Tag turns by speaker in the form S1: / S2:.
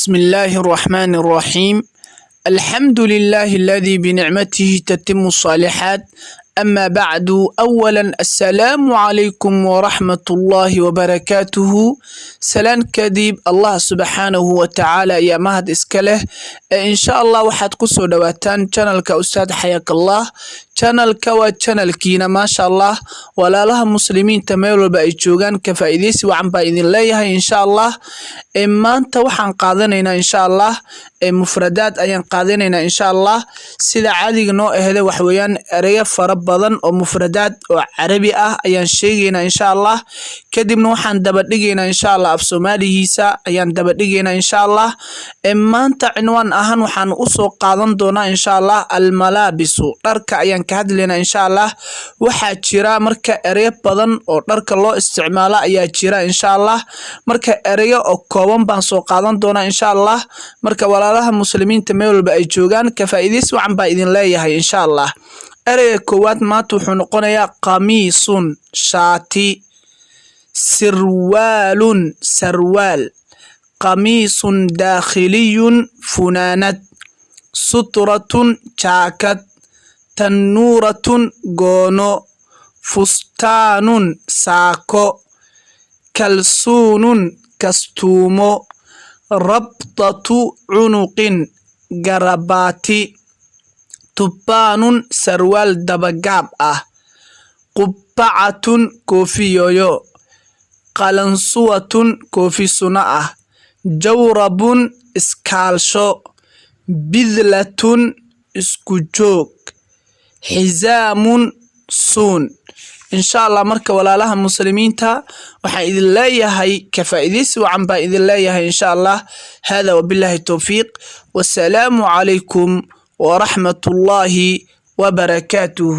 S1: بسم الله الرحمن الرحيم. الحمد لله الذي بنعمته تتم الصالحات. أما بعد، أولا السلام عليكم ورحمة الله وبركاته. سلام كديب الله سبحانه وتعالى يا مهد إسكاله. إن شاء الله waxaad ku soo dhawaataan channelka Ustaad Xayakallah. channelka waa channelkiina ma sha Allah. walaalaha muslimiinta meel walba ay joogaan ka faa'iideysi wacan baa idin leeyahay insha Allah. maanta waxaan qaadanaynaa insha Allah mufradaad ayaan qaadanaynaa insha Allah. sida caadiga noo ahde wax weeyaan erayo fara badan oo mufradaad oo carabi ah ayaan sheegaynaa insha Allah. kadibna waxaan daba dhigaynaa insha Allah af Soomaalihiisa ayaan daba dhigaynaa insha Allah. maanta cinwaan ahaan waxaan u soo qaadan doonaa insha Allah almalaabisu, dharka ayaan ka hadlaynaa insha Allah. waxaa jira marka erayo badan oo dharka loo isticmaalo ayaa jira insha Allah. marka erayo oo kooban baan soo qaadan doonaa insha Allah. marka walaalaha muslimiinta meel walba ay joogaan ka faa'iideysi wacan baa idin leeyahay insha Allah. ereyga koowaad maanta wuxuu noqonayaa qamiisun shaati, sirwaalun sarwaal, qamiisun daakhiliyun funaanad, sutratun jaakad, tannuuratun goono, fustaanun saako, kalsuunun kastuumo, rabtatu cunuqin garabaati, tubbaanun sarwaal dabagaab ah, qubbacatun koofiyoyo, qalansuwatun koofi suna ah, jawrabun iskaalsho, bidlatun isku joog, xizaamun suun. insha Allah marka walaalaha muslimiinta waxaan idin leeyahay ka faa'iideysi wacan baa idin leeyahay insha Allah. hada wabillahi tawfiiq, wassalaamu calaykum ورحمة الله وبركاته.